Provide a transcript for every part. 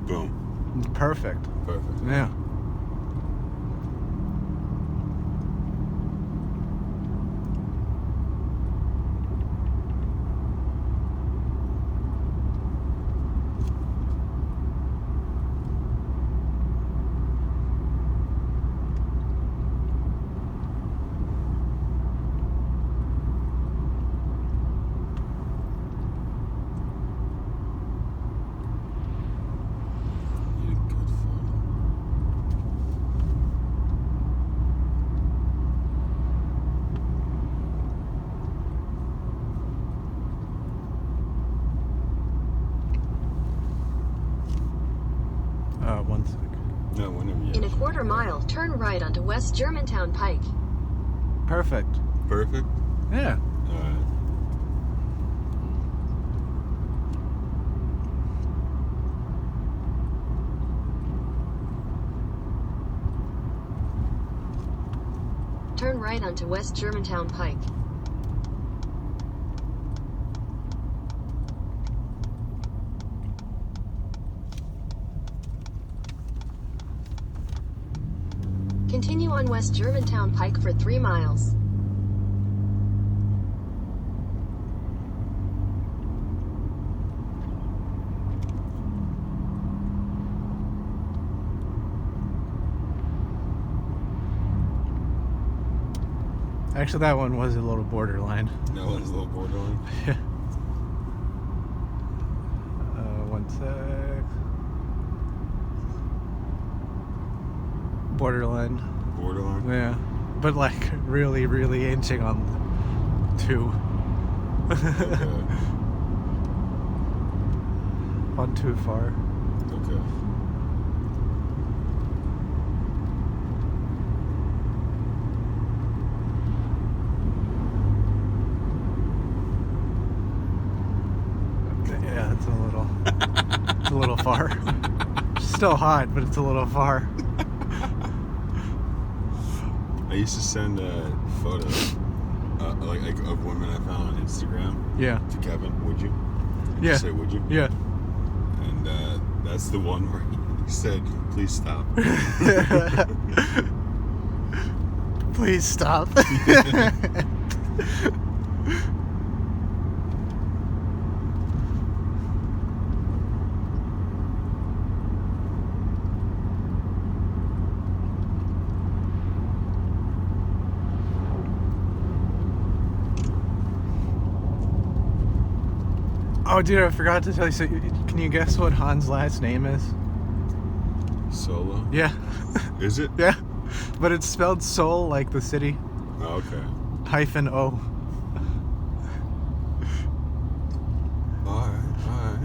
Boom. Perfect. Perfect. Yeah. You did good photo. One sec. No, whenever you. In a quarter mile, turn right onto West Germantown Pike. Perfect. Perfect. Yeah. All right. Turn right onto West Germantown Pike. Continue on West Germantown Pike for 3 miles. Actually, that one was a little borderline. That one's a little borderline. Yeah. One sec. Borderline. Borderline. Yeah. But like really, really inching on 2. Okay. On too far. Okay. Yeah, it's a little far. Still hot, but it's a little far. I used to send photos, like of women I found on Instagram Yeah. to Kevin. Would you? Did Yeah. you say would you? Yeah. And that's the one where he said, "Please stop." Please stop. Oh, dude, I forgot to tell you. So, can you guess what Han's last name is? Solo. Yeah. Is it? Yeah. But it's spelled Seoul like the city. Oh, okay. -O. All right.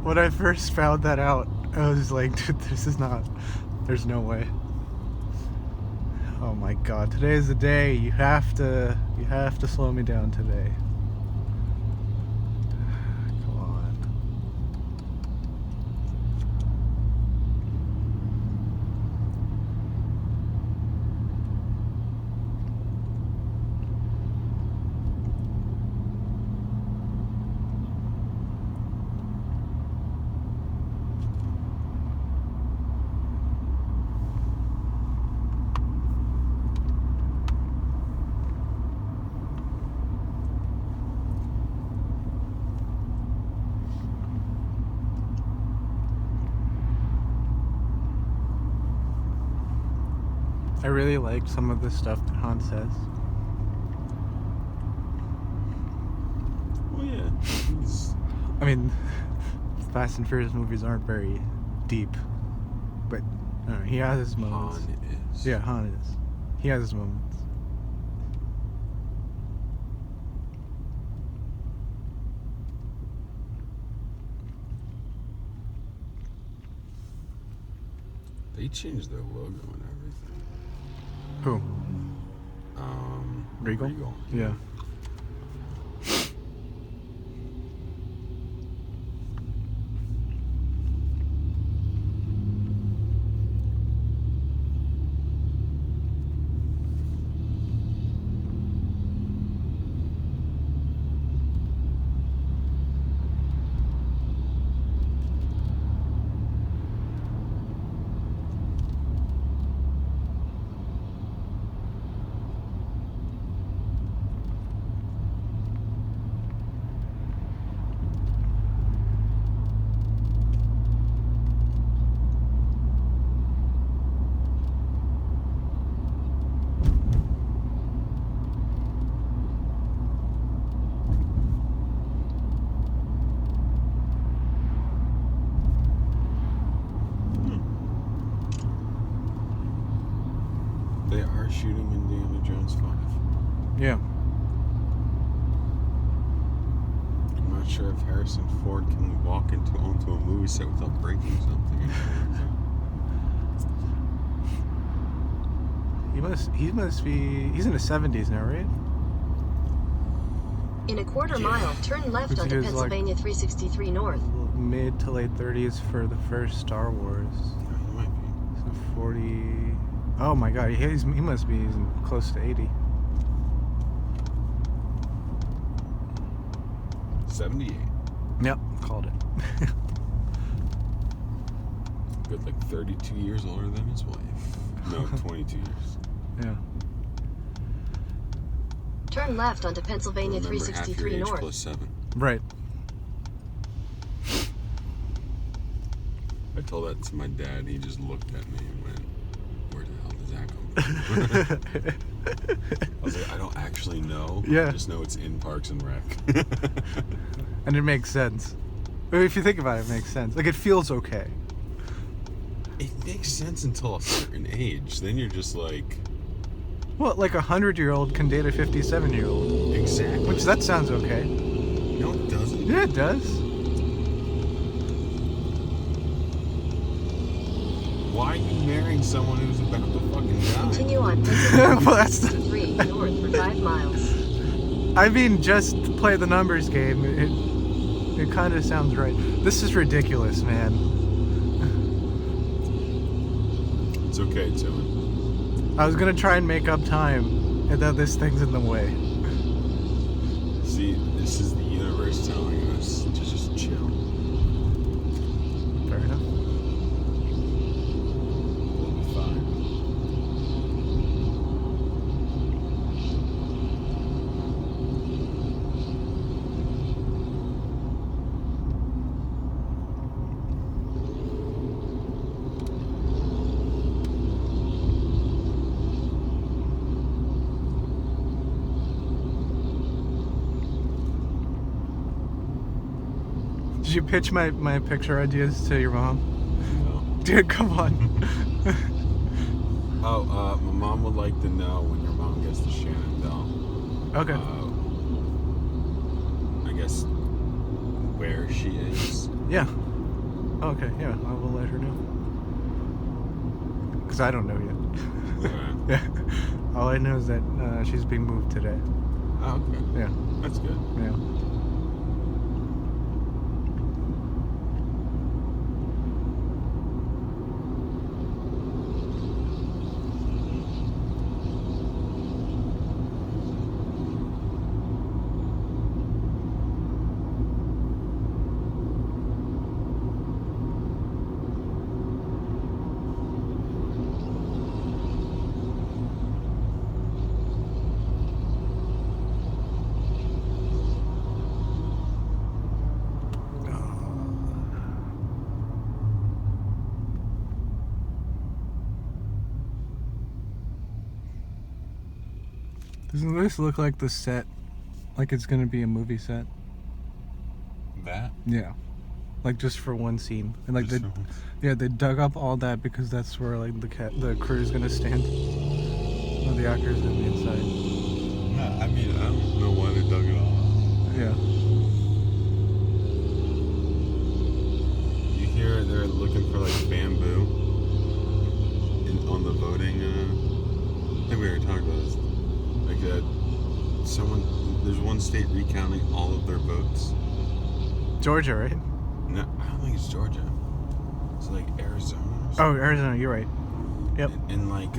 When I first found that out, I was like, dude, there's no way. Oh my god, today is the day. You have to slow me down today. Come on. I really liked some of the stuff that Han says. Well, yeah. I mean, Fast and Furious movies aren't very deep, but I don't know, he has his moments. Han is. Yeah, Han is. He has his moments. They changed their logo and everything. Who? Regal? Yeah. shooting Indiana Jones 5. Yeah. I'm not sure if Harrison Ford can walk onto a movie set without breaking something. He must be. He's in his 70s now, right? In a quarter Yeah. mile, turn left Which onto is like- Pennsylvania 363 North. Mid to late 30s for the first Star Wars. He might be. So 40. Oh my God, he must be close to 80. 78. Yep, called it. Good, like 32 years older than his wife. No, 22 years. Yeah. Turn left onto Pennsylvania Remember, half your 363 age North. plus 7. Right. I told that to my dad. He just looked at me and went, "Where the hell does that come from?" I was like, "I don't actually know. Yeah. I just know it's in Parks and Rec." And it makes sense. I mean, if you think about it, it makes sense. Like, it feels okay. It makes sense until a certain age. Then you're just like, Well, like 100-year-old can date a 57-year-old. exactly. Which, that sounds okay. No, it doesn't. Yeah, it does. Why are you marrying someone who's about to fucking die? Continue on Pennsylvania Well, that's the- 363 North for 5 miles. I mean, just play the numbers game. It kind of sounds right. This is ridiculous, man. It's okay, Tim. I was gonna try and make up time, and then this thing's in the way. See, this is the universe telling us to just chill. Fair enough. We'll be fine. Did you pitch my picture ideas to your mom? No. Dude, come on. Oh, my mom would like to know when your mom gets to Shenandoah. Okay. I guess where she is. Yeah. Okay, yeah, I will let her know. Because I don't know yet. Yeah. Yeah. All I know is that she's being moved today. Oh, okay. Yeah. That's good. Yeah. Doesn't this look like the set? Like it's gonna be a movie set? That? Yeah. Like just for one scene. And like Just they, for one- yeah, they dug up all that because that's where like the crew's gonna stand. Or the actor's gonna be inside. Yeah, I mean, I don't know why they dug it all up. Yeah. You hear they're looking for like bamboo on the voting. I think we were talking about this. Like there's one state recounting all of their votes. Georgia, right? No, I don't think it's Georgia. It's like Arizona. Or Oh, something. Arizona, you're right. Yep. And like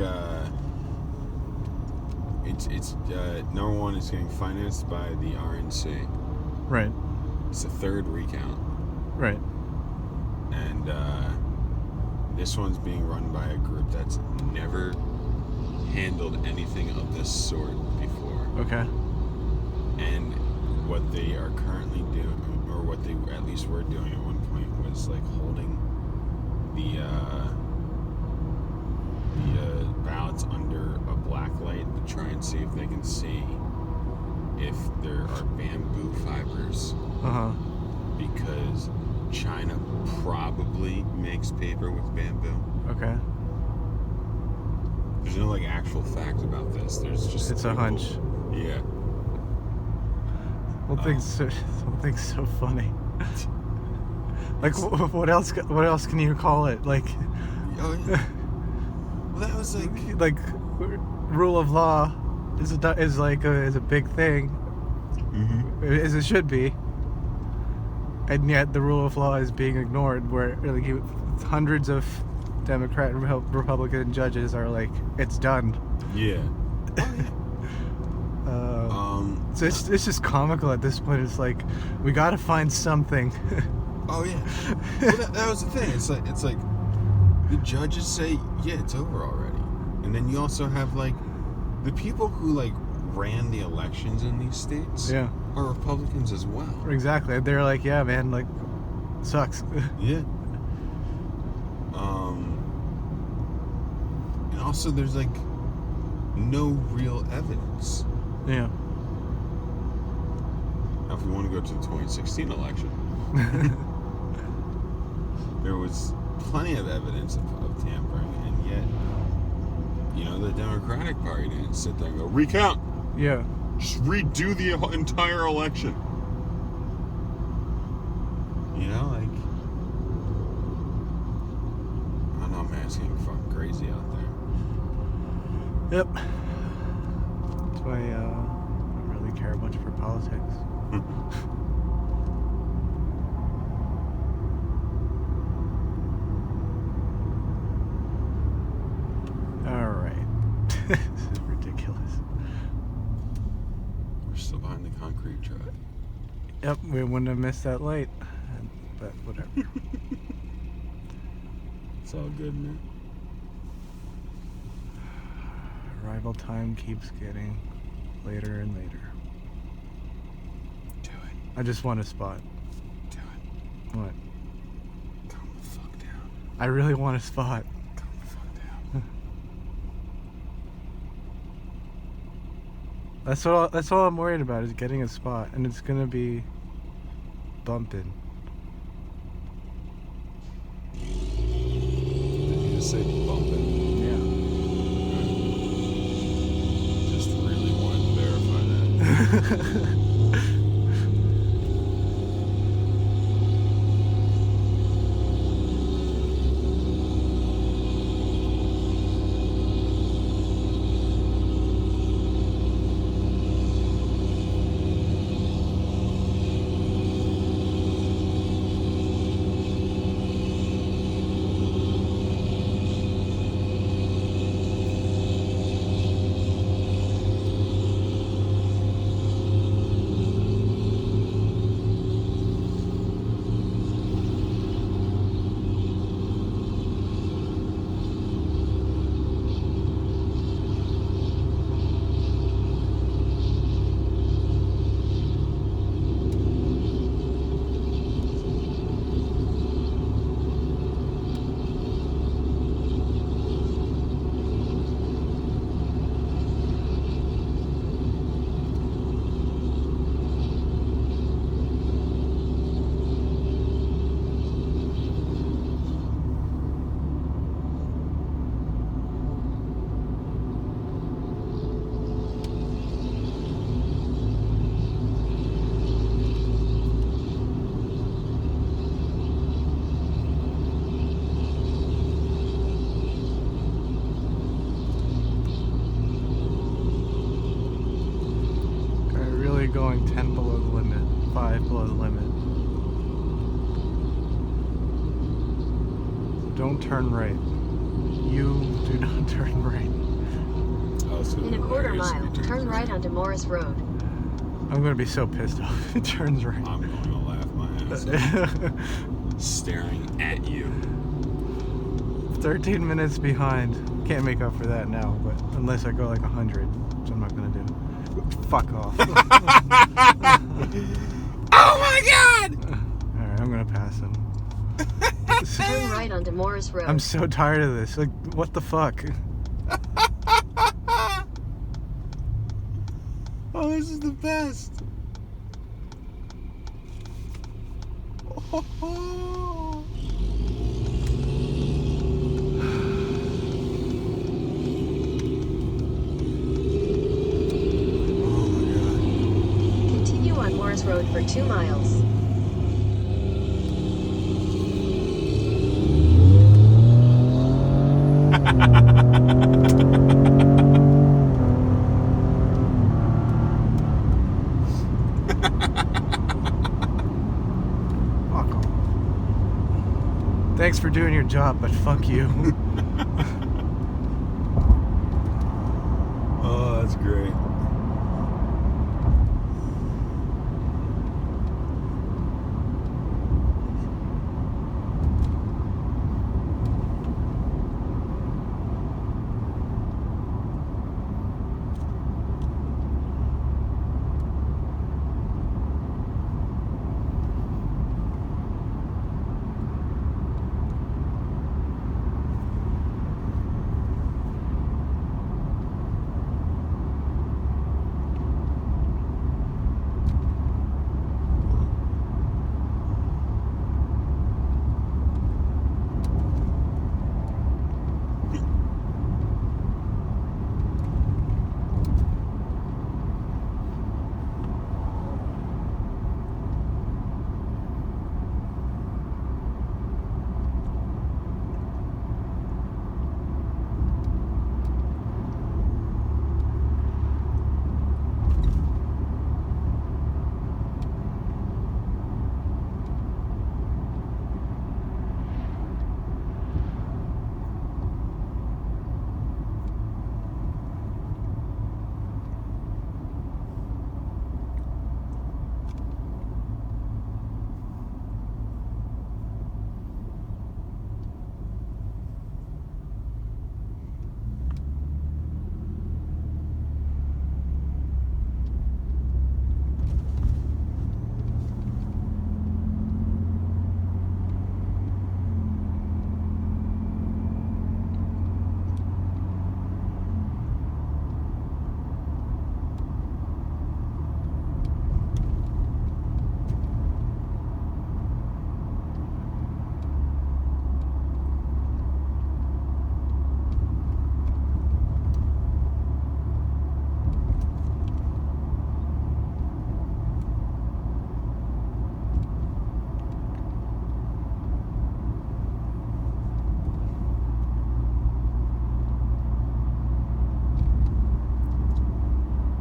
it's number one is getting financed by the RNC. Right. It's the third recount. Right. And this one's being run by a group that's never handled anything of this sort before. Okay. And what they are currently doing, or what they at least were doing at one point, was like holding the ballots under a black light to try and see if they can see if there are bamboo fibers. Uh-huh. Because China probably makes paper with bamboo. Okay. There's no like actual fact about this. There's just It's a people- hunch. Yeah. Something's so funny. Like, what else? What else can you call it? Like, Oh yeah. Well, that was like. rule of law is a big thing, Mm-hmm. as it should be, and yet the rule of law is being ignored. Where like hundreds of Democrat and Republican judges are like, it's done. Yeah. So it's just comical at this point. It's like, we gotta find something. Oh yeah. Well, that was the thing. It's like the judges say, yeah, it's over already, and then you also have like the people who like ran the elections in these states. Yeah. Are Republicans as well. Exactly. They're like, yeah, man, like, sucks. Yeah. And also there's like no real evidence. Yeah. Now, if we want to go to the 2016 election, there was plenty of evidence of tampering, and yet, you know, the Democratic Party didn't sit there and go, recount! Yeah. Just redo the entire election. You know, like, I don't know, man, it's getting fucking crazy out there. Yep. That's why I don't really care much for politics. All right. This is ridiculous. We're still behind the concrete truck. Yep, we wouldn't have missed that light, but whatever. It's all good, man. Arrival time keeps getting later and later. Do it. I just want a spot. Do it. What? Calm the fuck down. I really want a spot. Calm the fuck down. That's all I'm worried about is getting a spot, and it's gonna be bumping. Did you just say bumping? Yeah. Just really wanted to verify that. Going 10 below the limit, 5 below the limit. Don't turn right. You do not turn right. Oh, it's gonna In be a quarter hilarious if mile, you turn turn right onto Morris Road. I'm gonna be so pissed off if it turns right. I'm going to laugh my ass off, staring at you. 13 minutes behind. Can't make up for that now, but unless I go like 100, which I'm not gonna do. Fuck off. Oh my god! Alright, I'm gonna pass him. Turn right onto Morris Road. I'm so tired of this. Like, what the fuck? Oh, this is the best. for 2 miles. Fuck 'em. Thanks for doing your job, but fuck you. Oh, that's great.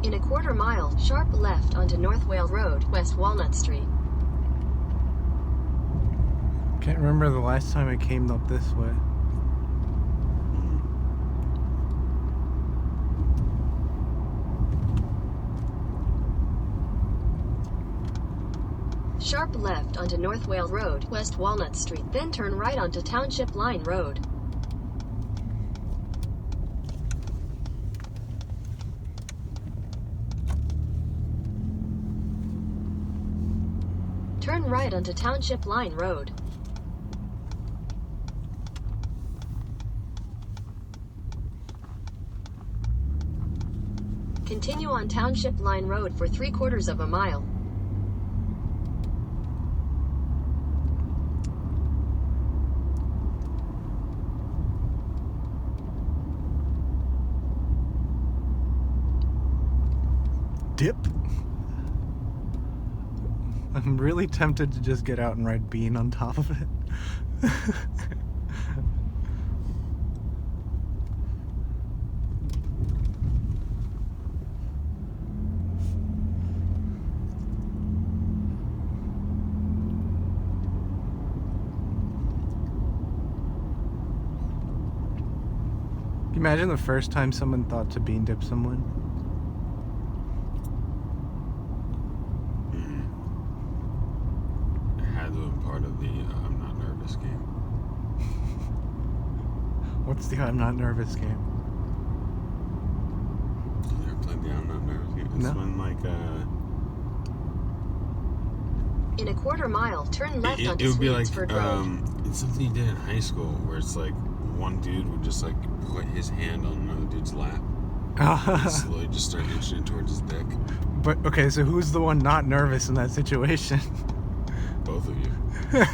In a quarter mile, sharp left onto North Wales Road, West Walnut Street. Can't remember the last time I came up this way. Sharp left onto North Wales Road, West Walnut Street, then turn right onto Township Line Road. Turn right onto Township Line Road. Continue on Township Line Road for 3/4 of a mile. Dip. I'm really tempted to just get out and ride Bean on top of it. Can you imagine the first time someone thought to bean dip someone? Part of the I'm not nervous game. What's the I'm not nervous game? You ever played the I'm not nervous game? It's No. when In a quarter mile, turn left it onto would be like Swedesford Road. it's something you did in high school where it's like one dude would just like put his hand on another dude's lap and slowly just start inching it towards his dick. But okay, so who's the one not nervous in that situation? Both of you.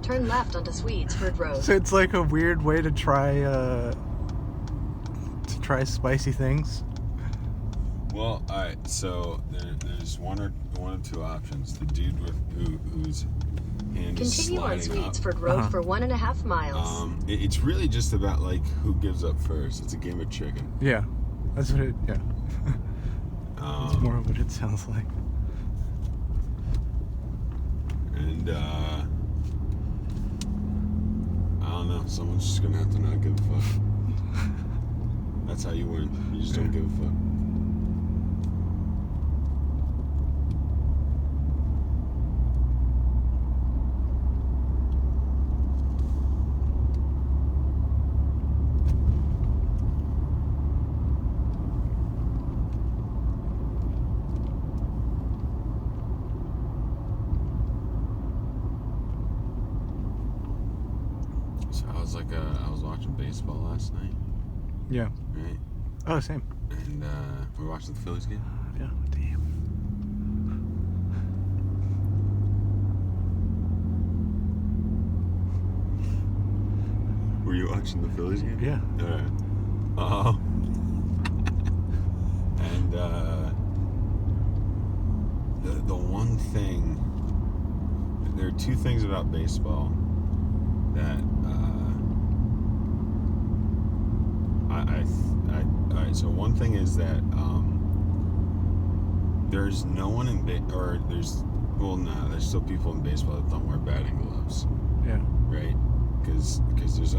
Turn left onto Swedesford Road. So it's like a weird way to try spicy things. Well, alright, so there's one one of two options. The dude whose hand is Continue on sliding up. Sweetsford Road Uh-huh. for 1.5 miles. It's really just about like who gives up first. It's a game of chicken. Yeah. That's what it. Yeah. It's more Um, what it sounds like. and I don't know. Someone's just gonna have to not give a fuck. That's how you win. You just don't give a fuck. So I was watching baseball last night, Yeah. right? Oh, same. And we were watching the Phillies game. Yeah. Damn. Were you watching the Phillies game? Yeah. Alright. And the one thing, there are two things about baseball that alright, so one thing is that there's no one in there's still people in baseball that don't wear batting gloves, Yeah. right? Because there's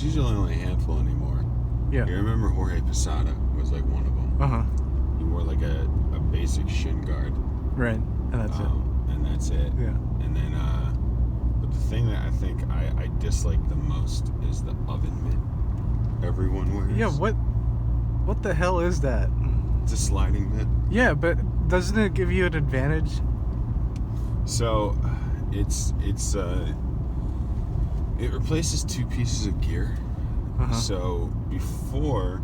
usually only a handful anymore. Yeah. You remember Jorge Posada was like one of them. Uh huh. He wore like a basic shin guard. Right. And that's And that's it. it. Yeah. And then, but the thing that I think I dislike the most is the oven mitt everyone wears. Yeah. What the hell is that? It's a sliding mitt. Yeah, but doesn't it give you an advantage? So, it replaces two pieces of gear. Uh-huh. So before,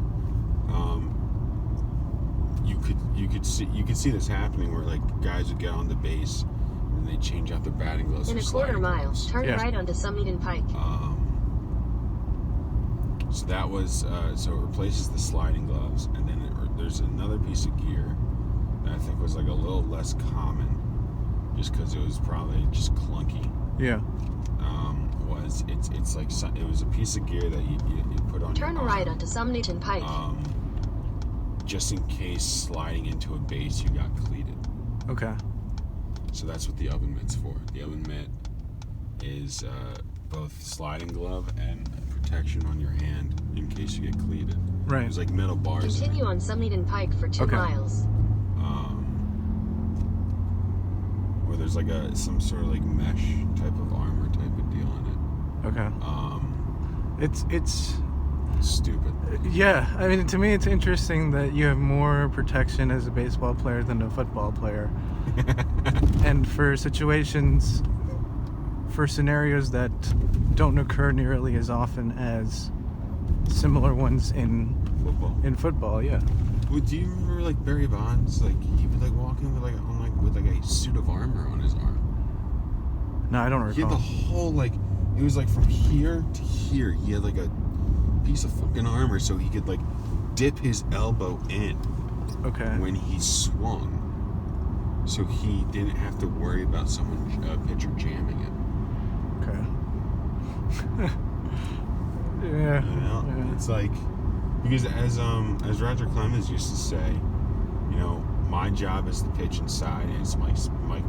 you could see this happening where like guys would get on the base and they change out their batting gloves. In for a quarter sliding mile, gloves. turn Yeah. right onto Summington Pike. So that was so it replaces the sliding gloves, and then there's another piece of gear that I think was like a little less common, just because it was probably just clunky. Yeah. It's like it was a piece of gear that you put on Turn your arm, right onto Summington Pike. just in case sliding into a base you got cleated. Okay. So that's what the oven mitt's for. The oven mitt is both sliding glove and protection on your hand in case you get cleated. Right. There's like metal bars. in it. Continue on Summington Pike for 2 Okay. miles. Where there's like some sort of like mesh type of armor type of deal in it. Okay. It's Stupid. yeah. I mean, to me, it's interesting that you have more protection as a baseball player than a football player, and for scenarios that don't occur nearly as often as similar ones in Football. yeah. Well, do you remember like Barry Bonds? Like he would like walk in with a suit of armor on his arm. No, I don't He had the recall. whole like it was like from here to here. He had like a piece of fucking armor so he could like dip his elbow in Okay. when he swung, so he didn't have to worry about pitcher jamming it. Okay. Yeah. You know, Yeah. it's like because as Roger Clemens used to say, you know, my job is to pitch inside, and it's Mike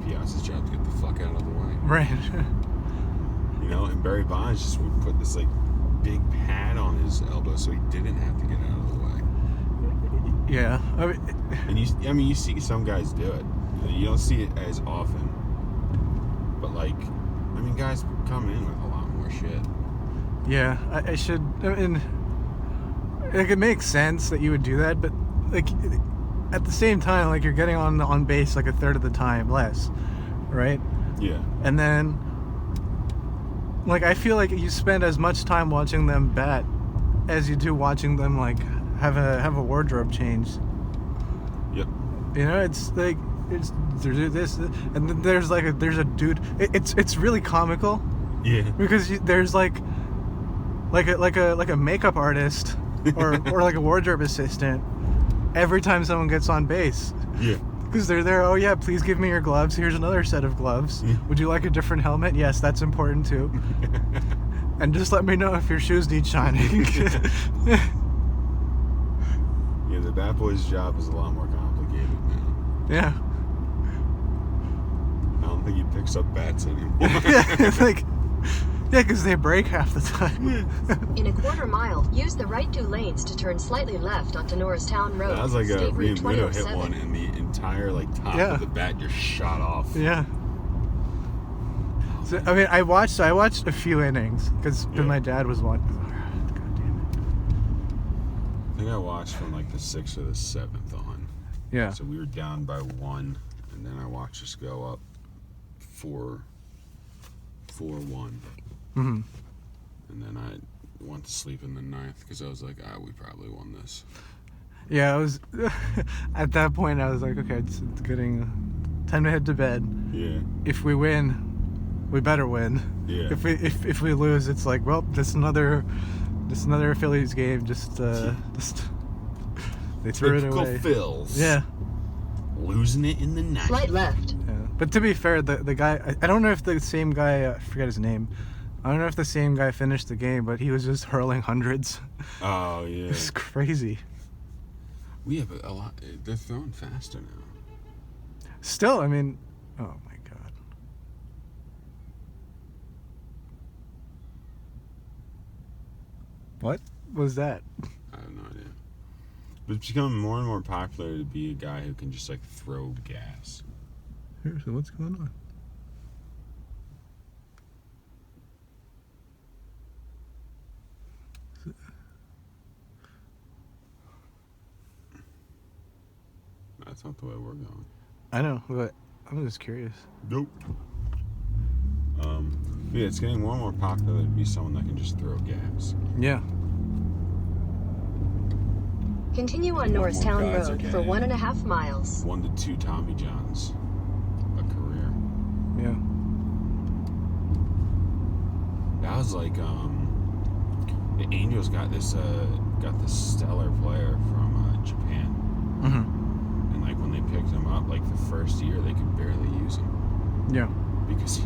Piazza's job to get the fuck out of the way. Right. You know, and Barry Bonds just would put this like big pad on his elbow so he didn't have to get out of the way. Yeah. And you see some guys do it. You don't see it as often, but like, I mean, guys come in with a lot more shit. Yeah, I should. I mean, like, it makes sense that you would do that, but like at the same time, like you're getting on base like a third of the time less, right? Yeah. And then, like, I feel like you spend as much time watching them bat as you do watching them like have a wardrobe change. Yep. You know, it's like there's this, and then there's a dude. It's really comical. Yeah. Because there's like a makeup artist or like a wardrobe assistant every time someone gets on base. Yeah. Because they're there. Oh yeah, please give me your gloves. Here's another set of gloves. Would you like a different helmet? Yes, that's important too. And just let me know if your shoes need shining. Yeah, the Bat Boys' job is a lot more complicated now. Yeah. I don't think he picks up bats anymore. It's like, yeah, because they break half the time. In a quarter mile, use the right 2 lanes to turn slightly left onto Norristown Road. That was like a State Route Widow hit 2007. one, and the entire top Yeah. of the bat just shot off. Yeah. So, I mean, I watched a few innings because Yeah. my dad was watching. God damn I think I watched from like the 6th or the 7th on. it. Yeah. So we were down by 1, and then I watched us go up 4-1, Hmm. and then I went to sleep in the 9th because I was like, we probably won this. Yeah, I was at that point. I was like, okay, it's getting time to head to bed. Yeah, If we win, we better win. yeah. If we lose, it's like, well, this another Phillies game. Just they threw Typical it away. Phils. Yeah. Losing it in the 9th. Slight left. Yeah. But to be fair, the guy, I don't know if the same guy, I forget his name. I don't know if the same guy finished the game, but he was just hurling hundreds. Oh, yeah. It's crazy. We have a lot. They're throwing faster now. Still, I mean, oh my god. What was that? I have no idea. But it's becoming more and more popular to be a guy who can just throw gas. Seriously, what's going on? That's not the way we're going. I know, but I'm just curious. Nope. Yeah, it's getting more and more popular to be someone that can just throw gas. Yeah. Continue on More and more Norristown guys are Road for getting 1.5 miles. 1 to 2 Tommy Johns a career. Yeah. That was like the Angels got this stellar player from Japan, Mm-hmm. and when they picked him up, the first year they could barely use him Yeah. because he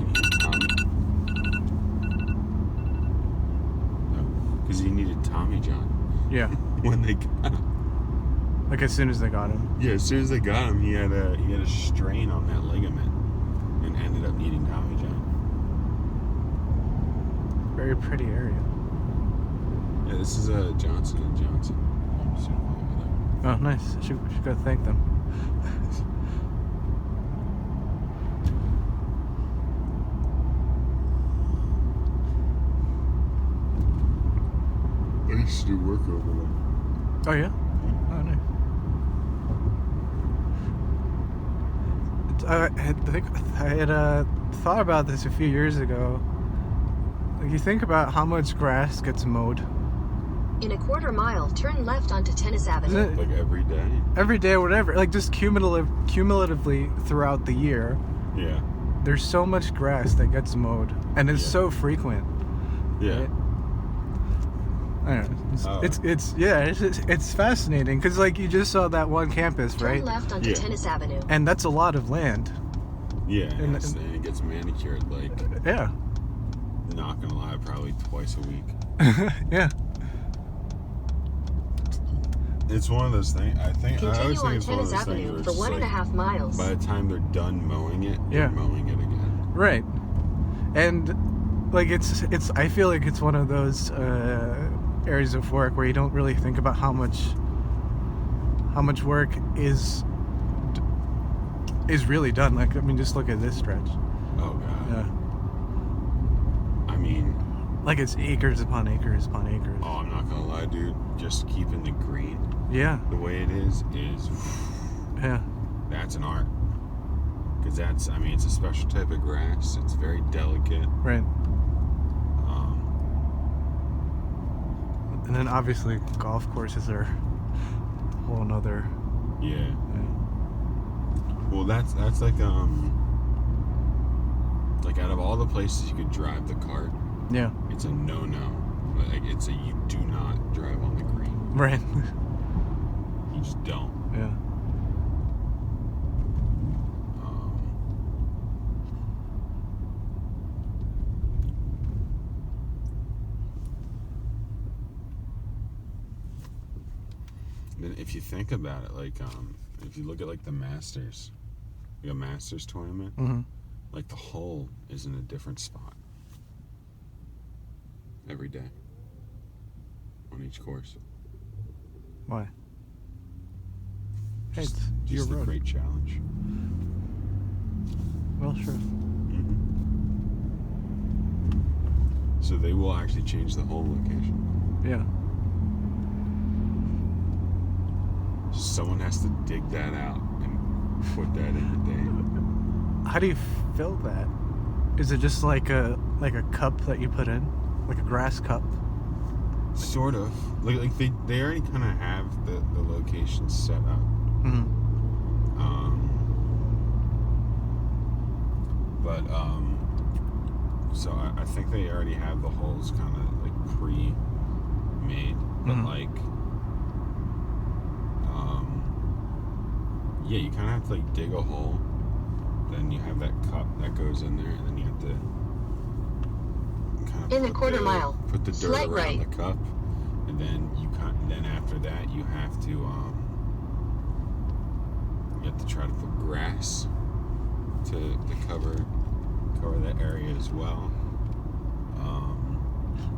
needed Tommy John Yeah. when they got him. Like as soon as they got him. Yeah, as soon as they got him, he had a strain on that ligament and ended up needing Tommy John. Very pretty area. Yeah, this is Johnson and Johnson pharmaceutical over there. Oh, nice. Should go thank them. I used to do work over there. Oh yeah. Oh nice. I had thought about this a few years ago. Like you think about how much grass gets mowed In a quarter mile, turn left onto Tennis Avenue. Isn't it? Like every day. every day or whatever. Like just cumulatively throughout the year. Yeah. There's so much grass that gets mowed, and it's Yeah. so frequent. Yeah. Right? I don't know. Oh. It's fascinating because like you just saw that one campus, Turn right? left onto Yeah. Tennis Avenue. And that's a lot of land. Yeah. And- And it gets manicured Yeah. not gonna lie, probably twice a week. Yeah. It's one of those things. I always Continue think on it's one of Tennis those things where Avenue it's for just 1.5 miles. by the time they're done mowing it, Yeah. they're mowing it again. Right. And like it's I feel like it's one of those areas of work where you don't really think about how much work is really done. Like I mean just look at this stretch. Oh god. Yeah. I mean, Like it's acres upon acres upon acres. oh, I'm not gonna lie, dude. Just keeping the green Yeah. the way it is Yeah. that's an art. Because it's a special type of grass. It's very delicate. Right. Um, And then obviously golf courses are a whole nother. yeah. Yeah. Well, that's like out of all the places you could drive the cart, Yeah. it's a no-no. Like it's a you do not drive on the green. Right. You just don't. Yeah. then if you think about it, like if you look at like the Masters, like a Masters tournament, Mm-hmm. like the hole is in a different spot every day on each course. Why? Hey, Just, it's your just the road. great challenge. Well, sure. So they will actually change the hole location. Yeah. Someone has to dig that out and put that in the day. How do you fill that? Is it just like a cup that you put in, like a grass cup? Sort of. Like they already kind of have the location set up. Mm-hmm. So I think they already have the holes kind of like pre-made, but Mhm. like, yeah, you kind of have to like dig a hole. Then you have that cup that goes in there, and then you have to kind of In a quarter mile, put the dirt slight around right. the cup, and then then after that you have to try to put grass to cover that area as well.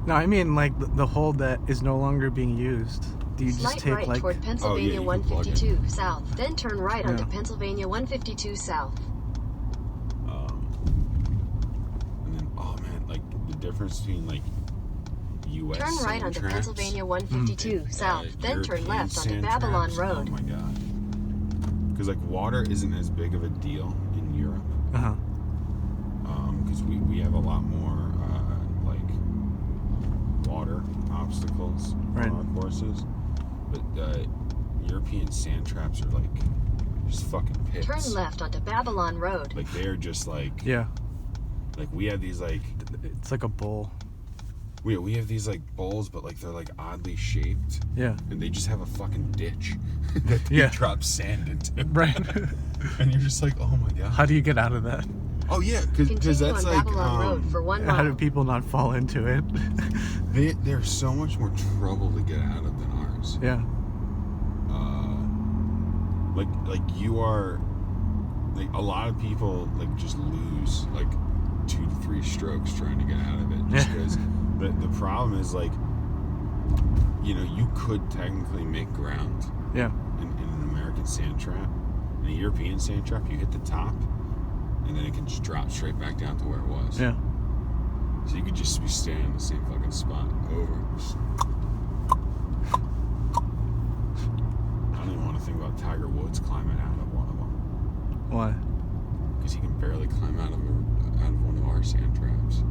No, I mean like the hole that is no longer being used. Do you just Slight take right like? toward Pennsylvania you can plug it. 152 south, then turn right onto Yeah. Pennsylvania 152 south. And then, oh man, like the difference between like U.S. Turn right sand onto traps Pennsylvania 152 and, south, then turn European left onto sand Babylon traps. Road. Oh my god. Because like water isn't as big of a deal in Europe. Uh-huh. Because we have a lot more like water obstacles Right. on our courses, but European sand traps are like just fucking pits. Turn left onto Babylon Road. Like they're just like Yeah. like we have these like It's like a bowl. we have these like bowls, but like they're like oddly shaped, Yeah. and they just have a fucking ditch that they Yeah. drop sand into. Right. And you're just like, oh my god. How do you get out of that? Oh yeah, because Continue that's on like Babylon Road for 1 How do mile. people not fall into it? they're so much more trouble to get out of than ours. Yeah. Like you are, like a lot of people like just lose like 2 to 3 strokes trying to get out of it, just Yeah. because the problem is like, you know, you could technically make ground Yeah. in an American sand trap. In a European sand trap, you hit the top, and then it can just drop straight back down to where it was. Yeah. So you could just be standing in the same fucking spot over. I don't even want to think about Tiger Woods climbing out of one of them, Why? because he can barely climb out of one of our sand traps.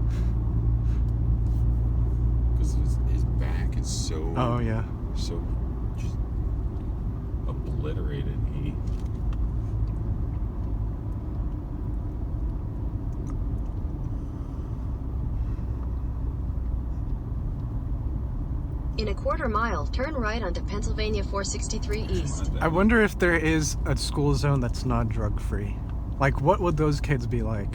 Because his back is so Oh yeah. so just obliterated. In a quarter mile, turn right onto Pennsylvania 463 east. I wonder if there is a school zone that's not drug free. Like, what would those kids be like?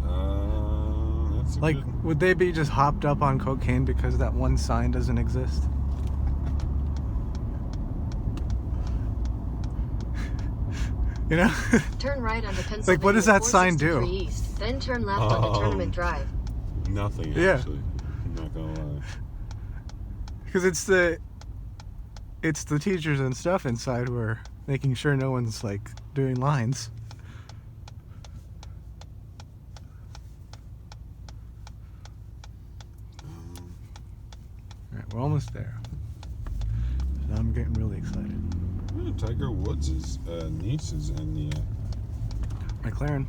That's a Like, good, would they be just hopped up on cocaine because that one sign doesn't exist? You know? Turn right onto Pennsylvania what does that sign do? 463 east, then turn left onto Tournament Drive. nothing Yeah. actually. I'm not gonna lie. Because it's the teachers and stuff inside who are making sure no one's like doing lines. All right, we're almost there. Now I'm getting really excited. Yeah, Tiger Woods' niece is in the McLaren.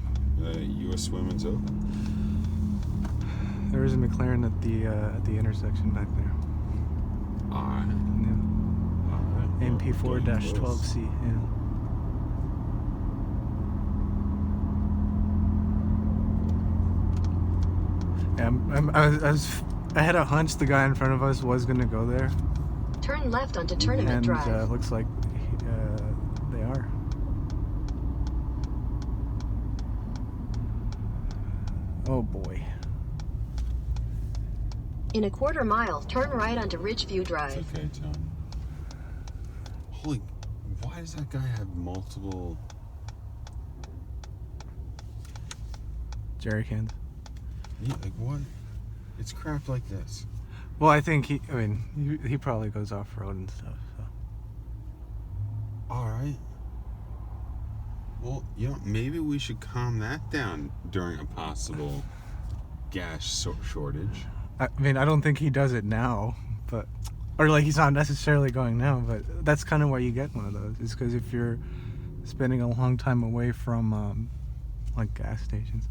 U.S. Women's Open. There is a McLaren at the intersection back there. Alright. Yeah. Alright. MP4-12C. Yeah. I had a hunch the guy in front of us was gonna go there, Turn left onto Tournament and Drive. looks like they are. Oh boy. In a quarter mile, turn right onto Ridgeview It's Drive. okay, Tom. Holy, why does that guy have multiple? Jerry cans. Yeah, like what? It's crap like this. Well, I think he probably goes off road and stuff. So. All right. Well, maybe we should calm that down during a possible gas shortage. I don't think he does it now, or like he's not necessarily going now, but that's kind of why you get one of those. Is because if you're spending a long time away from like gas stations,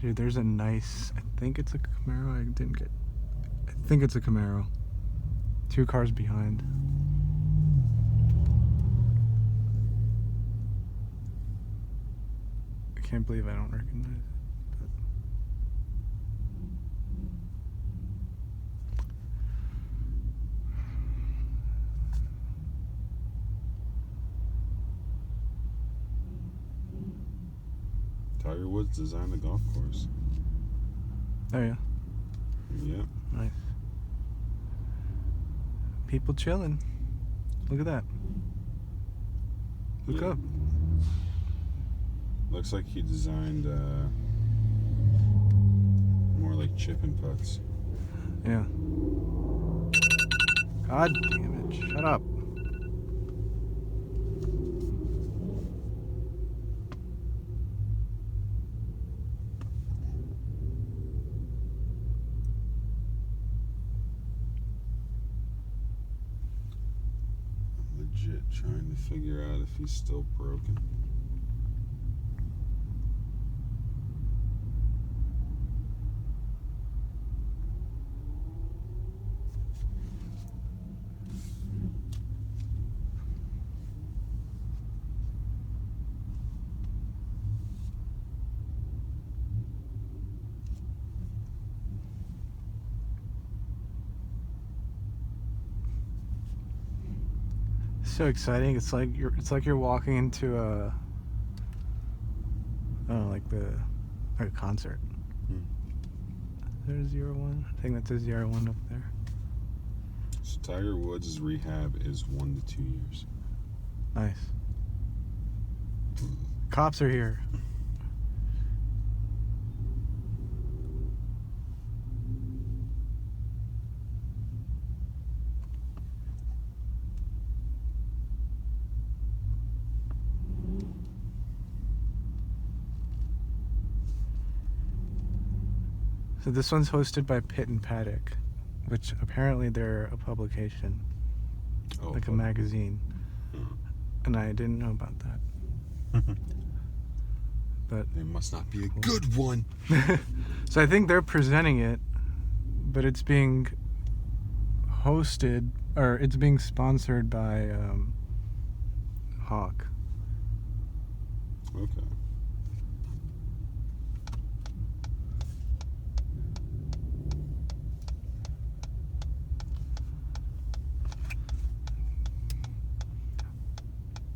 dude, there's a nice. I think it's a Camaro. I think it's a Camaro. 2 cars behind. I can't believe I don't recognize it. Tiger Woods designed the golf course. Oh yeah, Yep. nice. People chilling. Look at that. Look Yeah. up. Looks like he designed more like chip and putts. Yeah. God damn it! Shut up. Legit trying to figure out if he's still broken. So exciting! It's like you're walking into a. I don't know, like a concert. There's 01. I think that says 01 up there. So Tiger Woods' rehab is 1 to 2 years. Nice. Cops are here. So this one's hosted by Pitt and Paddock, which apparently they're a publication, Oh, like a magazine, Hmm. and I didn't know about that. But It must not be a good one. so I think they're presenting it, but it's being hosted or it's being sponsored by Hawk. Okay.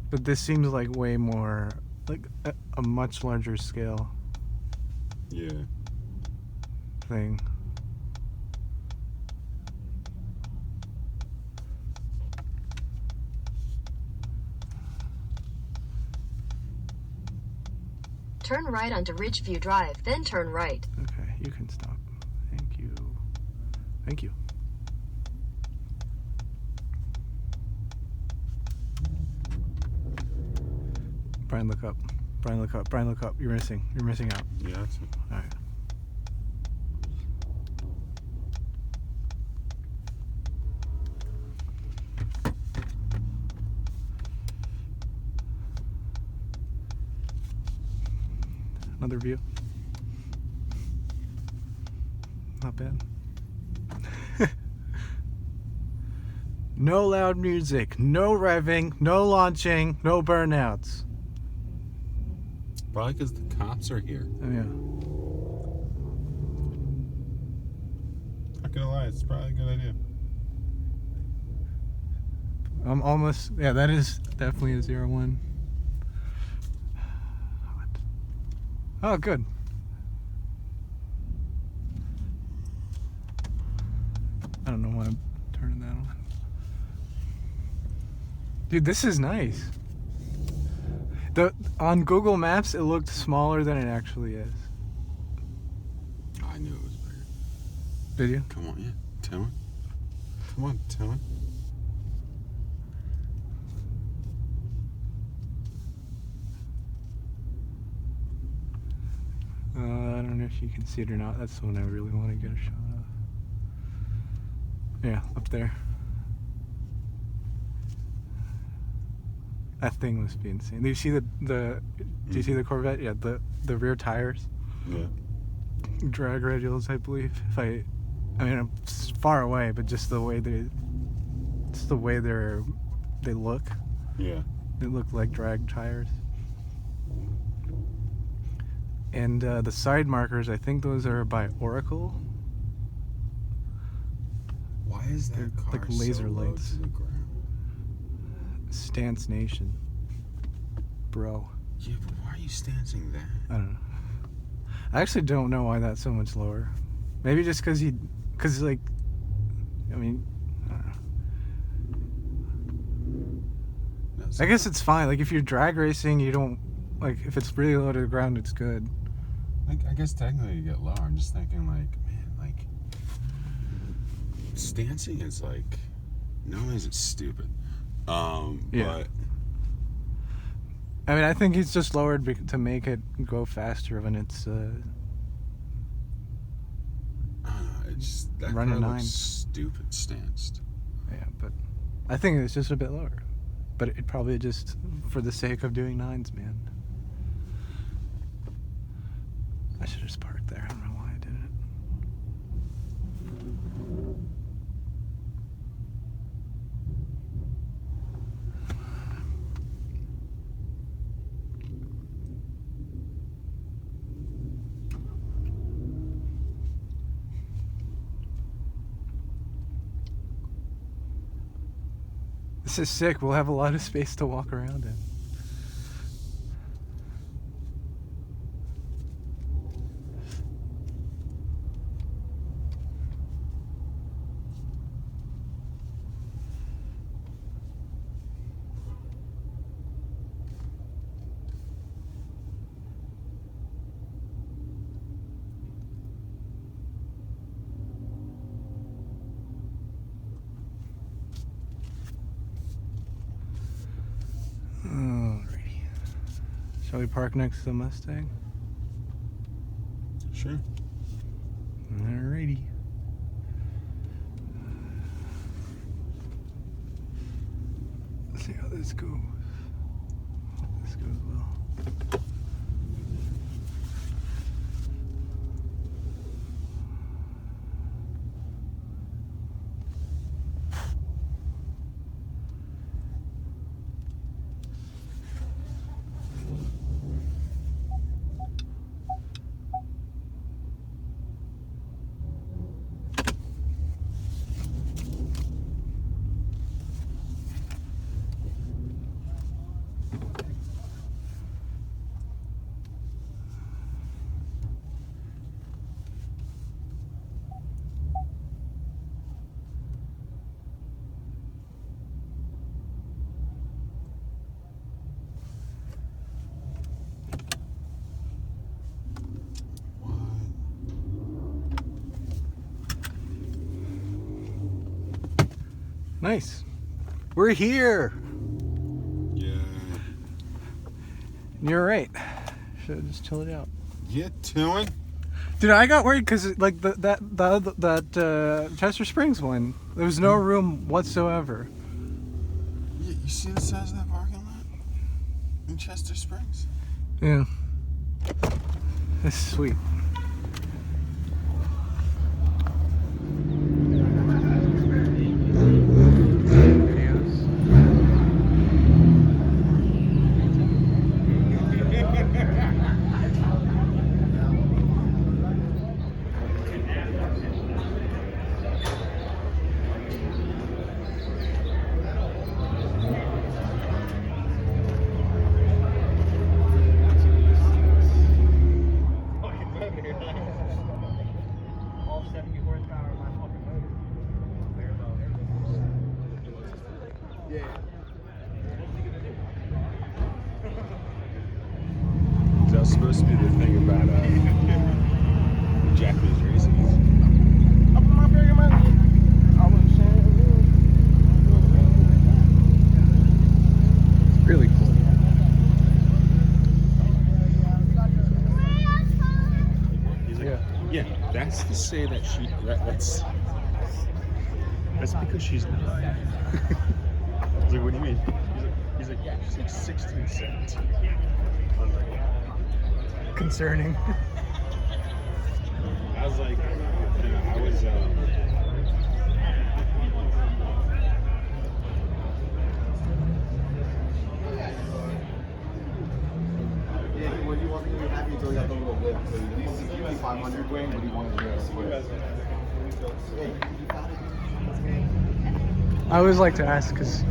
But this seems like way more, like a much larger scale Yeah. thing. Turn right onto Ridgeview Drive, then turn right. Okay, you can stop. Thank you. Thank you. Brian, look up. Brian, look up. Brian, look up. You're missing. You're missing out. Yeah, that's it. All right. Another view. Not bad. No loud music, no revving, no launching, no burnouts. Probably because the cops are here. Oh, yeah. Not gonna lie, it's probably a good idea. I'm almost, yeah, that is definitely a 01. Oh, good. I don't know why I'm turning that on. Dude, this is nice. On Google Maps, it looked smaller than it actually is. I knew it was bigger. Did you? Come on, yeah. Tillman. Come on, Tillman. I don't know if you can see it or not. That's the one I really want to get a shot of. Yeah, up there. That thing must be insane. Do you see do you see the Corvette? Yeah, the rear tires. Yeah. Drag radials, I believe. I mean, I'm far away, but just the way they look. Yeah. They look like drag tires. And the side markers, I think those are by Oracle. Why is that They're car like laser so low lights. to the ground? Stance Nation. Bro. Yeah, but why are you stancing that? I don't know. I actually don't know why that's so much lower. Maybe just because like, I mean, I don't know. That's I guess it's fine. Like, if you're drag racing, you don't, like, if it's really low to the ground, it's good. I guess technically you get lower. I'm just thinking, like, man, like, stancing is like, no, it's stupid. Yeah. But I mean, I think it's just lowered to make it go faster when it's it just that Running car looks nines. stupid stanced. yeah, but I think it's just a bit lower. But it probably just for the sake of doing nines, man. I should have just parked there. I don't know why I did it. This is sick. We'll have a lot of space to walk around in. Alrighty. Shall we park next to the Mustang? Sure. Alrighty. Let's see how this goes. Hope this goes well. Nice. We're here. Yeah. You're right. Should have just chilled out. Yeah, Tillman. Dude, I got worried because like that Chester Springs one, there was no room whatsoever. Yeah, you see the size of that parking lot in Chester Springs? Yeah. This is sweet. All 70 horsepower of my fucking motor. That's supposed to be the thing about Japanese racing. It's really cool. Yeah, that's to say that that's because she's not. I was like, what do you mean? He's like, she's like 16, 17. I was like, Concerning. I was like, I was, Yeah, when you wasn't really happy until you got the little bit. So you want to keep like 500 wing, but you wanted to do it quick. I always like to ask because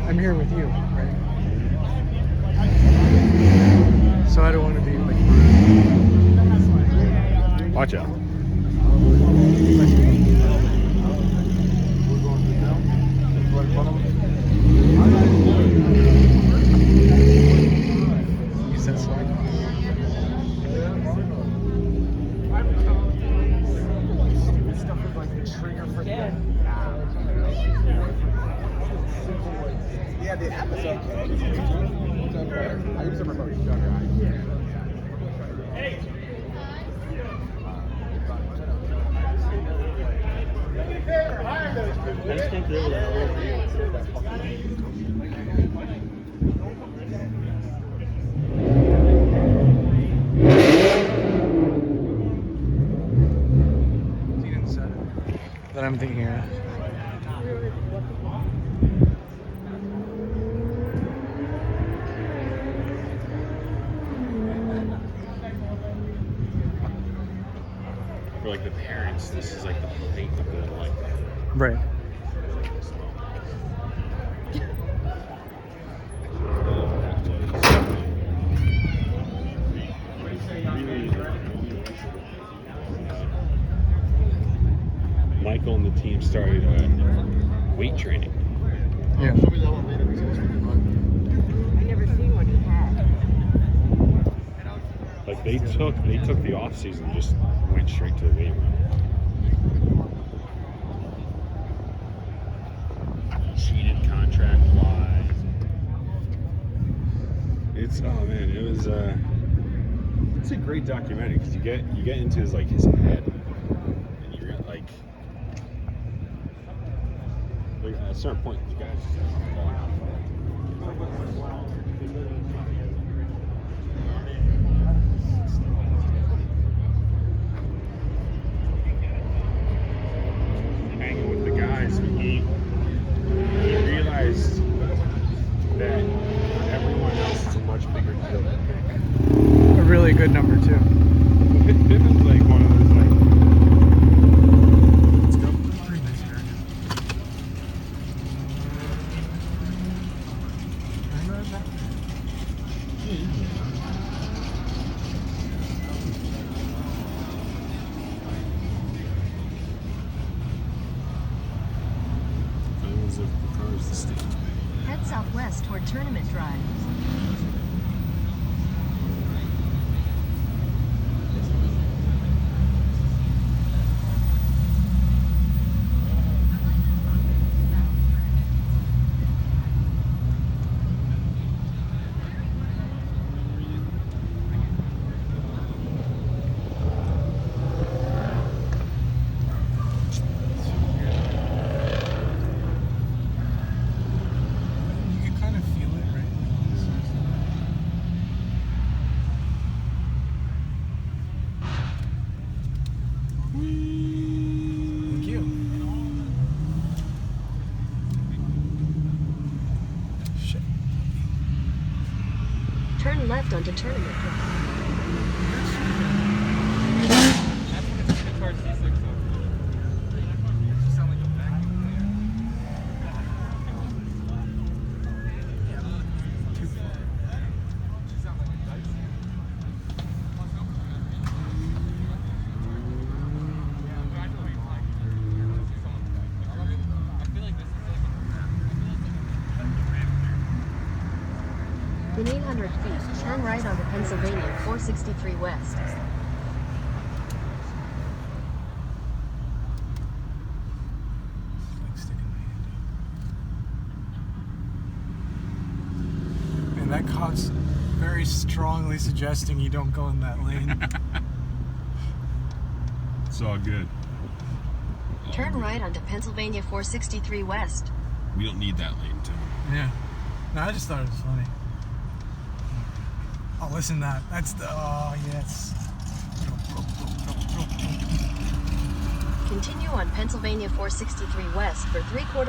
I'm here with you, right? So I don't want to be like rude. watch out. Use that slide. Yeah, the app is okay. I use it remote. I just think they That I'm thinking of. for like the parents, this is like the height of the like. Right. Michael and the team started weight training. Yeah. I never seen what he had. Like they took the off season, just went straight to the weight room. Cheated contract wise. It's it was it's a great documentary because you get into his like his head, and you're like at a certain point, you guys. Hanging with the guys, he realized that everyone else is a much bigger deal. A really good number too. Piven's like one of those like. Let's go. Pretty nice area. Fans of the cars, the state. Head southwest toward Tournament Drive. You can kind of feel it, right? Thank you. Shit. Turn left onto Tournament Drive. right onto Pennsylvania 463 West. Like sticking my hand up. And that cop's very strongly suggesting you don't go in that lane. It's all good. Turn right onto Pennsylvania 463 West. We don't need that lane, Tim. Yeah. No, I just thought it was funny. Oh, listen to that. That's the. Oh, yes. Continue on Pennsylvania 463 West for 3/4